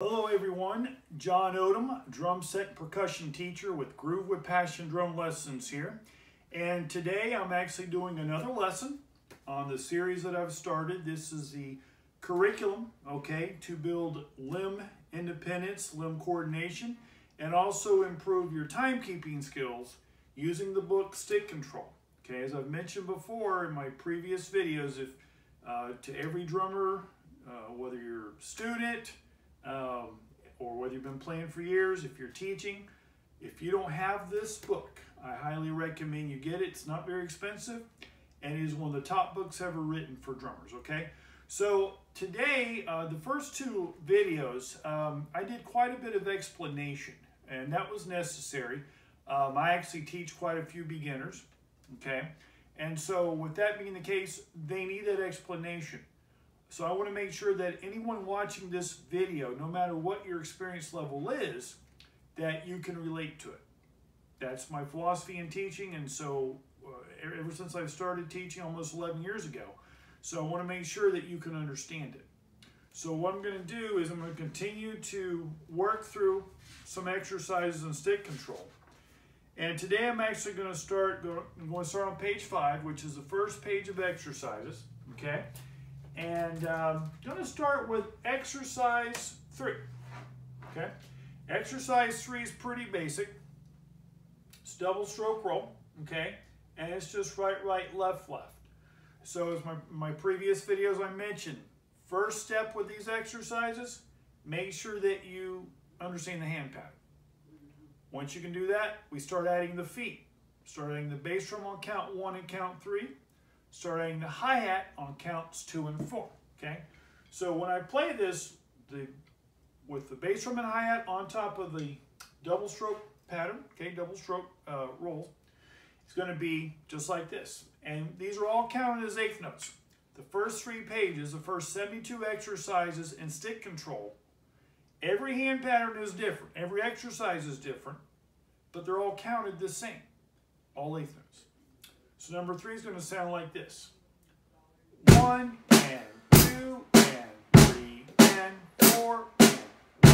Hello everyone, John Odom, drum set percussion teacher with Groove with Passion Drum Lessons here. And today I'm actually doing another lesson on the series that I've started. This is the curriculum, okay, to build limb independence, limb coordination, and also improve your timekeeping skills using the book Stick Control. Okay, as I've mentioned before in my previous videos, if to every drummer, whether you're a student, or whether you've been playing for years, if you're teaching, if you don't have this book, I highly recommend you get it. It's not very expensive, and it is one of the top books ever written for drummers, okay? So today, the first two videos, I did quite a bit of explanation, and that was necessary. I actually teach quite a few beginners, okay? And so with that being the case, they need that explanation. So I want to make sure that anyone watching this video, no matter what your experience level is, that you can relate to it. That's my philosophy in teaching, and so ever since I've started teaching almost 11 years ago. So I want to make sure that you can understand it. So what I'm going to do is I'm going to continue to work through some exercises in stick control. And today I'm actually going to start on page 5, which is the first page of exercises, okay? And I'm going to start with exercise 3, okay? Exercise 3 is pretty basic. It's double stroke roll, okay? And it's just right, right, left, left. So as my previous videos I mentioned, first step with these exercises, make sure that you understand the hand pattern. Once you can do that, we start adding the feet. Start adding the bass drum on count 1 and count 3. Start adding the hi-hat on counts 2 and 4, okay? So when I play this, with the bass drum and hi-hat on top of the double stroke pattern, okay, double stroke roll, it's going to be just like this. And these are all counted as eighth notes. The first 3 pages, the first 72 exercises in stick control, every hand pattern is different. Every exercise is different, but they're all counted the same, all eighth notes. So number 3 is going to sound like this. 1 and 2 and 3 and 4 and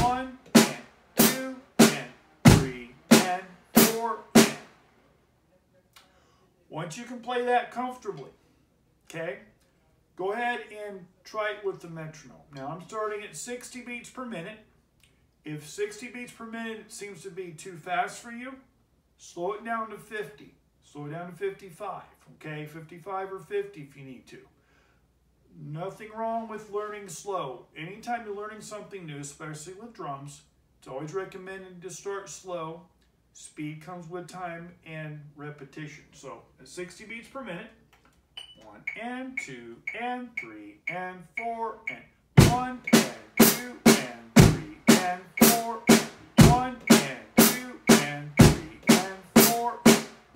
1 and 2 and 3 and 4 and. Once you can play that comfortably, okay, go ahead and try it with the metronome. Now I'm starting at 60 beats per minute. If 60 beats per minute seems to be too fast for you, slow it down to 50. Slow it down to 55, okay? 55 or 50 if you need to. Nothing wrong with learning slow. Anytime you're learning something new, especially with drums, it's always recommended to start slow. Speed comes with time and repetition. So at 60 beats per minute, 1 and 2 and 3 and 4 and 1 and 2 and 3 and 4 and 1 and 2 and 3 and 4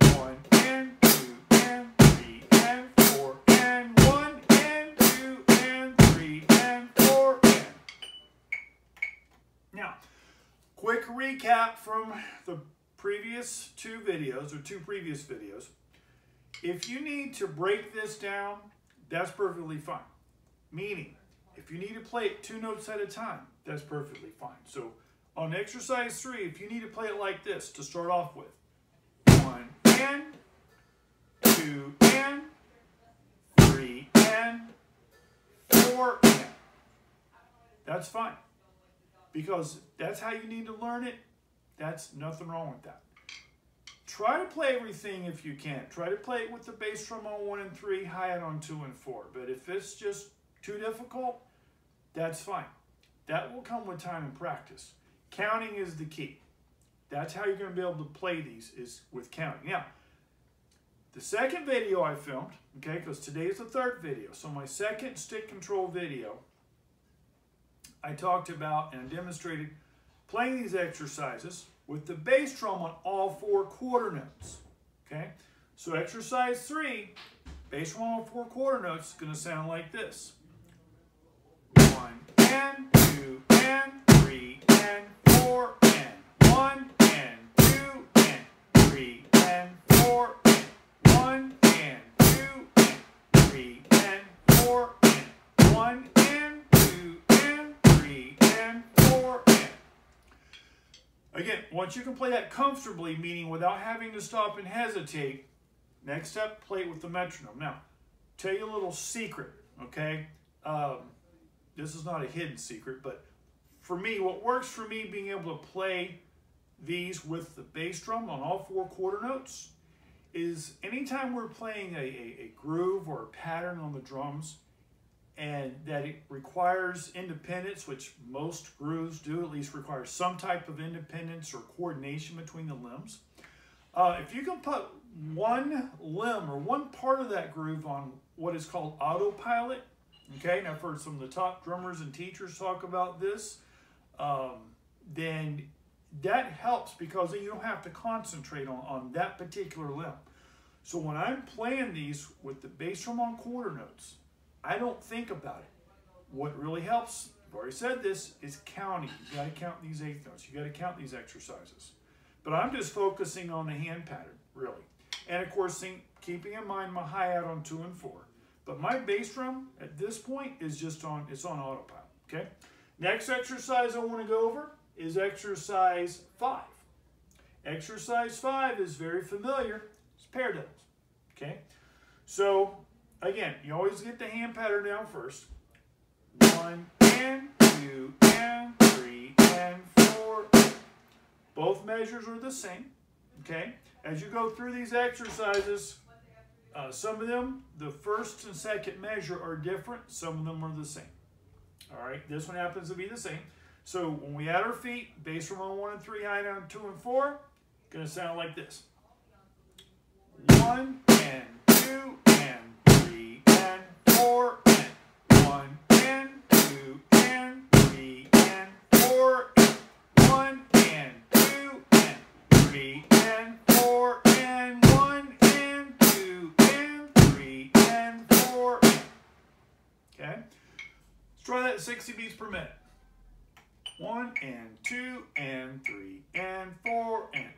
1 and 2 and 3 and 4 and 1 and 2 and 3 and 4 and. Now, quick recap from the previous 2 videos, or 2 previous videos. If you need to break this down, that's perfectly fine. Meaning, if you need to play it 2 notes at a time, that's perfectly fine. So on exercise 3, if you need to play it like this to start off with, 1 and 2 and 3 and 4 and. That's fine. Because that's how you need to learn it. That's nothing wrong with that. Try to play everything if you can. Try to play it with the bass drum on 1 and 3, hi-hat on 2 and 4. But if it's just too difficult, that's fine. That will come with time and practice. Counting is the key. That's how you're going to be able to play these, is with counting. Now, the second video I filmed, okay, because today is the 3rd video. So my second stick control video, I talked about and demonstrated playing these exercises with the bass drum on all 4 quarter notes, okay? So exercise 3, bass drum on 4 quarter notes is going to sound like this. 1 and 2 and 3 and 4 and 1 and 2 and 3 and 4 and 1 and 2 and 3 and 4 and 1 and 2 and 3 and 4 4, and. Again, once you can play that comfortably, meaning without having to stop and hesitate, next step, play it with the metronome. Now, tell you a little secret, okay? This is not a hidden secret, but for me, what works for me being able to play these with the bass drum on all 4 quarter notes is anytime we're playing a groove or a pattern on the drums and that it requires independence, which most grooves do, at least require some type of independence or coordination between the limbs. If you can put one limb or one part of that groove on what is called autopilot, okay, and I've heard some of the top drummers and teachers talk about this, then that helps because then you don't have to concentrate on that particular limb. So when I'm playing these with the bass drum on quarter notes, I don't think about it. What really helps, I've already said this, is counting. You got to count these eighth notes. You got to count these exercises. But I'm just focusing on the hand pattern, really. And of course, keeping in mind my hi-hat on 2 and 4. But my bass drum at this point is just on, it's on autopilot, okay? Next exercise I want to go over is exercise 5. Exercise 5 is very familiar. It's paradiddles, okay? So, again, you always get the hand pattern down first. 1 and 2 and 3 and 4. Both measures are the same, okay? As you go through these exercises, some of them, the first and second measure are different. Some of them are the same. All right, this one happens to be the same. So when we add our feet, bass drum on 1 and 3, high down 2 and 4, going to sound like this. 1 and 2 and 3 and 4 and 1 and 2 and 3 and 4 and 1 and 2 and 3 and 4 and 1 and 2 and 3 and 4 and. Okay? Let's try that at 60 beats per minute. 1 and 2 and 3 and 4 and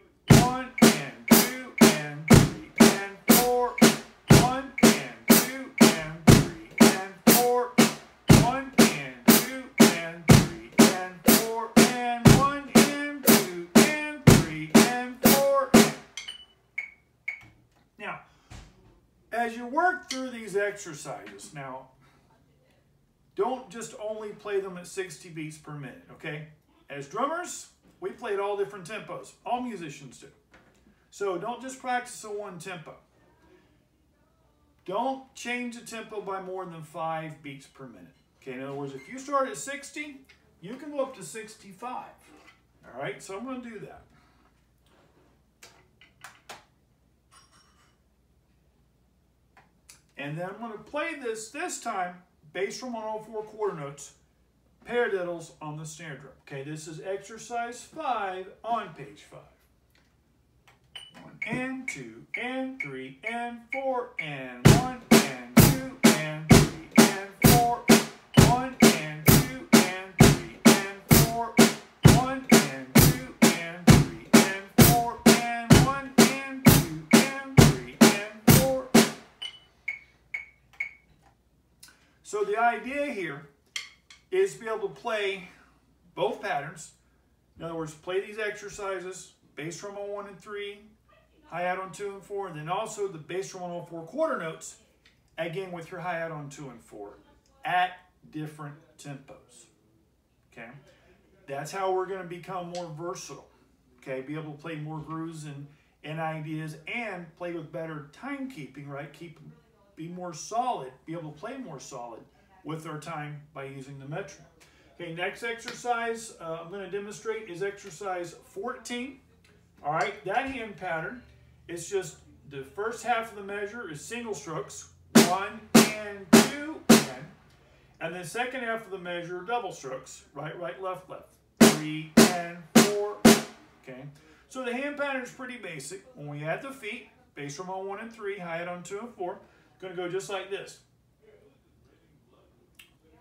1 and 2 and 3 and 4 and 1 and 2 and 3 and 4 1 and 2 and 3 and 4 and 1 and 2 and 3 and 4. Now, as you work through these exercises, now, don't just only play them at 60 beats per minute, okay? As drummers, we play at all different tempos. All musicians do. So don't just practice at one tempo. Don't change the tempo by more than 5 beats per minute. Okay, in other words, if you start at 60, you can go up to 65. All right, so I'm going to do that. And then I'm going to play this time, bass drum on all 4 quarter notes, paradiddles on the snare drum. Okay, this is exercise 5 on page 5. 1 and 2 and 3 and 4 and 1 and 2 and 3 and 4. 1 and 2 and 3 and 4. 1 and 2 and 3 and 4 and 1 and 2 and 3 and 4. So the idea here is to be able to play both patterns. In other words, play these exercises, bass drum on 1 and 3, hi-hat on 2 and 4, and then also the bass drum on all 4 quarter notes, again with your hi-hat on 2 and 4, at different tempos. Okay? That's how we're going to become more versatile. Okay? Be able to play more grooves and ideas and play with better timekeeping, right? Be more solid, be able to play more solid with our time by using the metronome. Okay, next exercise I'm going to demonstrate is exercise 14. All right, that hand pattern is just the first half of the measure is single strokes, 1 and 2 and the second half of the measure double strokes, right, right, left, left, 3 and 4. Okay, so the hand pattern is pretty basic. When we add the feet, bass drum on 1 and 3, hi-hat on 2 and 4, going to go just like this.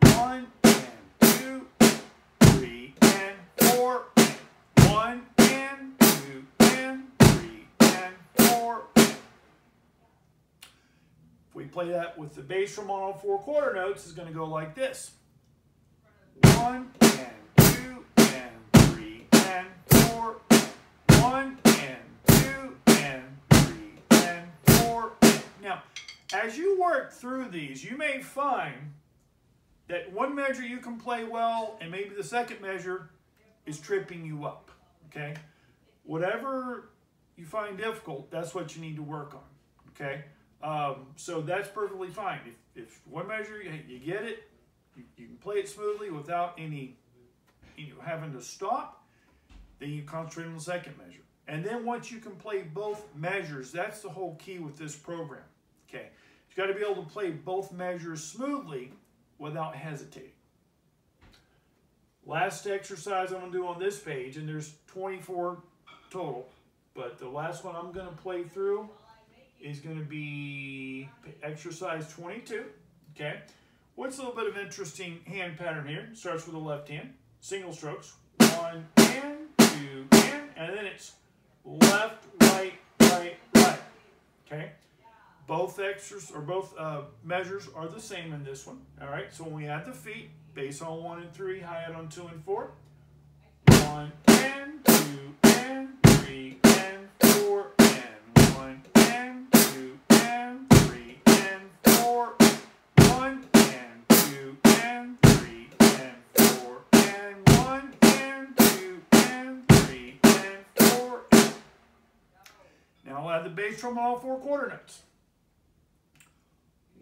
1 and 2, 3 and 4, 1 and 2 and 3 and 4. If we play that with the bass drum on all 4 quarter notes, it's going to go like this. 1 and 2 1 and 2 and 3 and 4. Now, as you work through these, you may find that one measure you can play well, and maybe the second measure is tripping you up, okay? Whatever you find difficult, that's what you need to work on, okay? So that's perfectly fine. If one measure, you get it, you can play it smoothly without any having to stop, then you concentrate on the second measure. And then once you can play both measures, that's the whole key with this program, okay? You've got to be able to play both measures smoothly without hesitating. Last exercise I'm going to do on this page, and there's 24 total, but the last one I'm going to play through is going to be exercise 22, okay? What's a little bit of interesting hand pattern here? Starts with the left hand, single strokes, 1 and 2 and then it's left, right, right, right, okay? Both measures are the same in this one, all right? So when we add the feet, bass on 1 and 3, hi-hat on 2 and 4, 1 and 2 and 3 and 4 and 1 and 2 and 3 and 4, 1 and 2 and 3 and 4 and 1 and 2 and 3 and 4. Now I'll add the bass drum on all 4 quarter notes.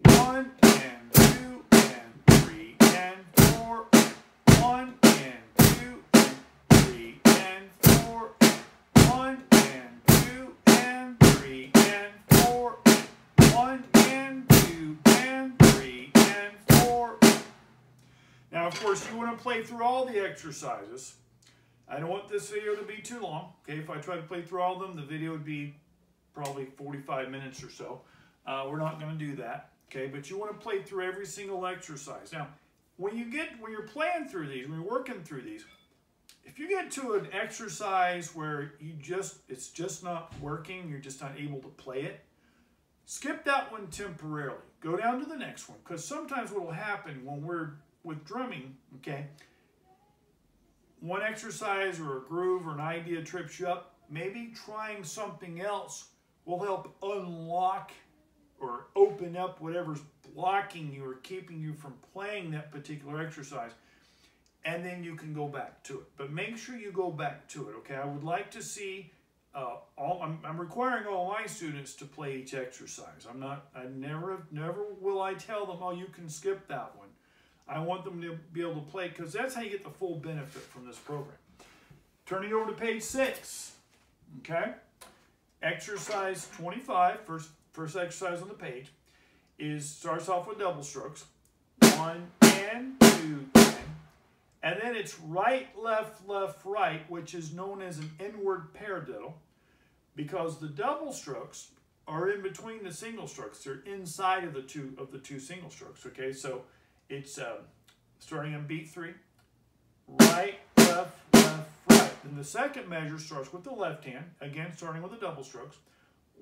1 and 2 and 3 and 4, 1 and 2 and 3 and 4, 1 and 2 and 3 and 4, 1 and 2 and 3 and 4. Now, of course, you want to play through all the exercises. I don't want this video to be too long. Okay, if I try to play through all of them, the video would be probably 45 minutes or so. We're not going to do that. Okay, but you want to play through every single exercise. Now, when you're playing through these, when you're working through these, if you get to an exercise where it's just not working, you're just not able to play it, skip that one temporarily. Go down to the next one, because sometimes what will happen when we're with drumming, okay, one exercise or a groove or an idea trips you up, maybe trying something else will help unlock or open up whatever's blocking you or keeping you from playing that particular exercise, and then you can go back to it. But make sure you go back to it, okay? I would like to see, I'm requiring all my students to play each exercise. Never will I tell them, oh, you can skip that one. I want them to be able to play, because that's how you get the full benefit from this program. Turning over to page 6, okay? Exercise 25, first exercise on the page, starts off with double strokes, 1 and 2 and then it's right, left, left, right, which is known as an inward paradiddle, because the double strokes are in between the single strokes. They're inside of the two single strokes. Okay, so it's starting on beat 3, right, left, left, right. Then the second measure starts with the left hand, again starting with the double strokes,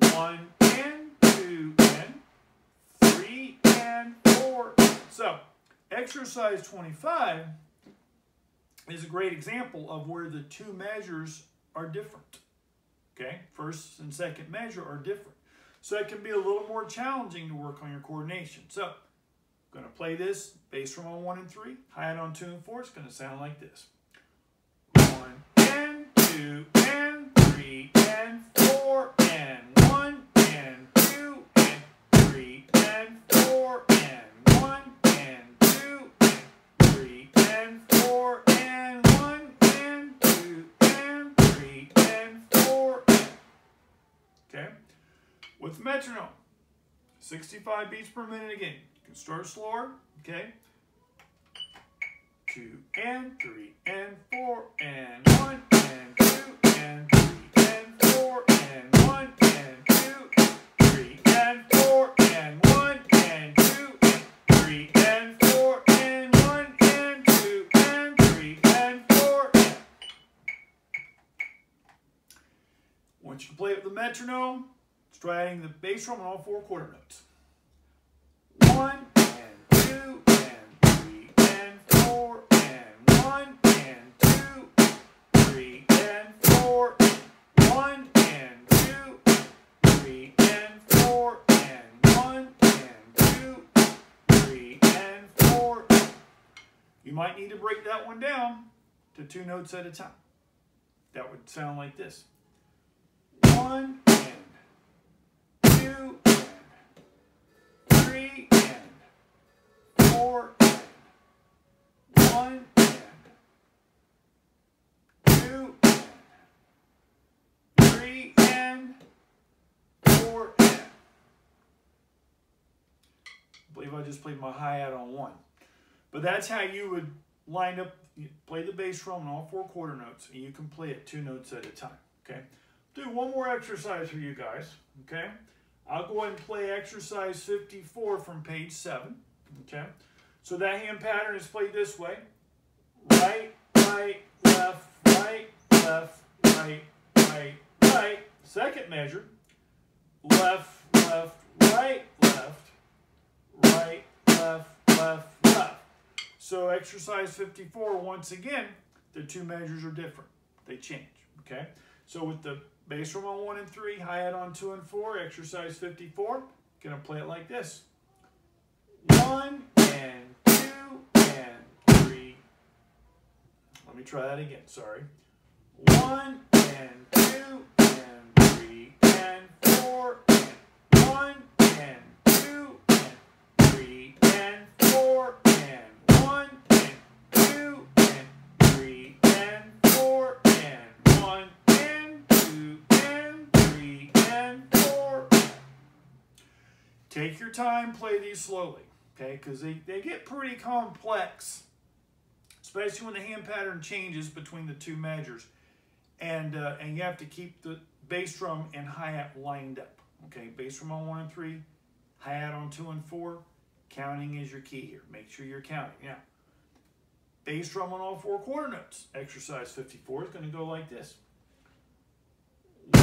1 and 2 and 3 and 4. So exercise 25 is a great example of where the two measures are different. Okay, first and second measure are different. So it can be a little more challenging to work on your coordination. So I'm going to play this bass drum on 1 and 3, hi-hat on 2 and 4. It's going to sound like this. 1 and 2 and 3 and 4 and 1 and 2 and 3 and 4 and 1 and 2 and 3 and 4 and 1 and 2 and 3 and 4. Okay? With metronome, 65 beats per minute again. You can start slower, okay? 2 and 3 and 4 and 1 and 2 and 3 and 4 and 1 and 2 and 3 and 4 and 1 and 2 and 3 and 4 and 1 and 2 and 3 and 4. Once you can play it with the metronome, let's try adding the bass drum on all 4 quarter notes. 1 and 2 and 3 and 4 and 1 and 2 and 3 and 4 and 1 1 and 2, 3 and 4, and 1 and 2, 3 and 4. You might need to break that one down to 2 notes at a time. That would sound like this. 1 and 2 and 3 and 4 and 1 and 2 and 3 and 4 and. I believe I just played my hi-hat on 1. But that's how you would line up, play the bass drum on all 4 quarter notes, and you can play it 2 notes at a time, okay? Do one more exercise for you guys, okay? I'll go ahead and play exercise 54 from page 7, okay? So that hand pattern is played this way. Right, right, left, right, left, right, right, right. Second measure. Left, left, right, left, right, left, left, left. So exercise 54, once again, the 2 measures are different. They change, okay? So with the bass drum on 1 and 3, hi-hat on 2 and 4, exercise 54, gonna play it like this. 1 and 2 and 3. Let me try that again, sorry. 1 and 2 and 3 and 4 and 1 and 2 and 3 and 4 and 1 and 2 and 3 and 4 and 1 and 2 and 3 and 4. Take your time, play these slowly, okay? Because they get pretty complex, especially when the hand pattern changes between the 2 measures. And you have to keep the bass drum and hi-hat lined up, okay? Bass drum on 1 and 3, hi-hat on 2 and 4. Counting is your key here. Make sure you're counting. Now, bass drum on all 4 quarter notes. Exercise 54 is going to go like this.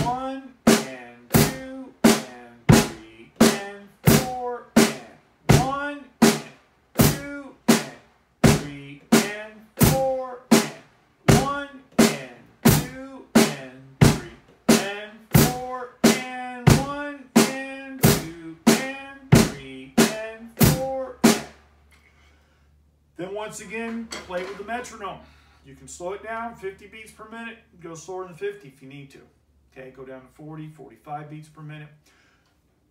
1 and 2 and 3 and 4 and 1 and 2 and 3 and 4 and 1 and 2 and 3 and 4 and 1 and 2 and 3 and 4. Then once again, play with the metronome. You can slow it down, 50 beats per minute. Go slower than 50 if you need to. Okay, go down to 40, 45 beats per minute.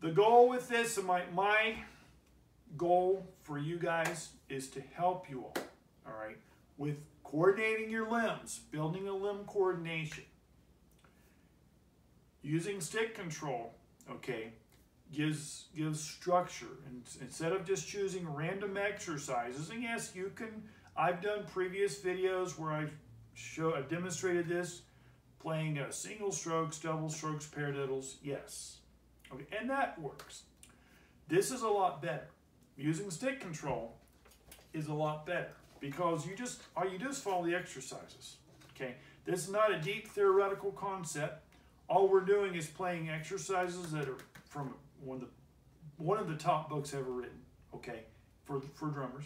The goal with this, and my goal for you guys is to help you all right, with coordinating your limbs, building a limb coordination. Using stick control, okay, gives structure. And instead of just choosing random exercises, and yes, you can, I've done previous videos where I've demonstrated this, playing single strokes, double strokes, paradiddles, yes. Okay, and that works. This is a lot better. Using stick control is a lot better because all you do is follow the exercises, okay? This is not a deep theoretical concept. All we're doing is playing exercises that are from one of the top books ever written, okay, for drummers.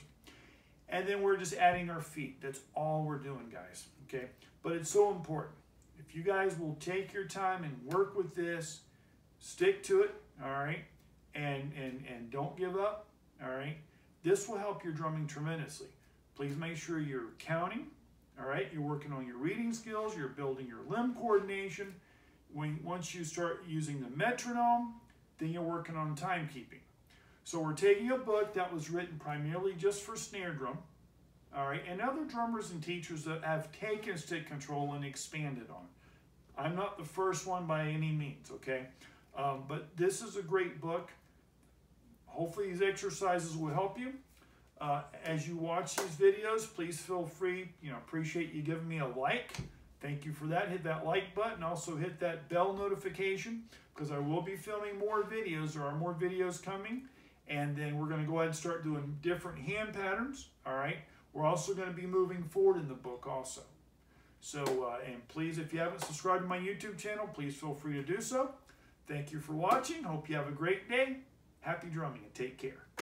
And then we're just adding our feet. That's all we're doing, guys, okay? But it's so important. If you guys will take your time and work with this, stick to it, all right, and don't give up, all right, this will help your drumming tremendously. Please make sure you're counting, all right, you're working on your reading skills, you're building your limb coordination. Once you start using the metronome, then you're working on timekeeping. So we're taking a book that was written primarily just for snare drum, all right, and other drummers and teachers that have taken stick control and expanded on it. I'm not the first one by any means, okay? But this is a great book. Hopefully these exercises will help you. As you watch these videos, please feel free, appreciate you giving me a like. Thank you for that. Hit that like button. Also hit that bell notification because I will be filming more videos. There are more videos coming. And then we're going to go ahead and start doing different hand patterns, all right? We're also going to be moving forward in the book also. So, and please, if you haven't subscribed to my YouTube channel, please feel free to do so. Thank you for watching. Hope you have a great day. Happy drumming and take care.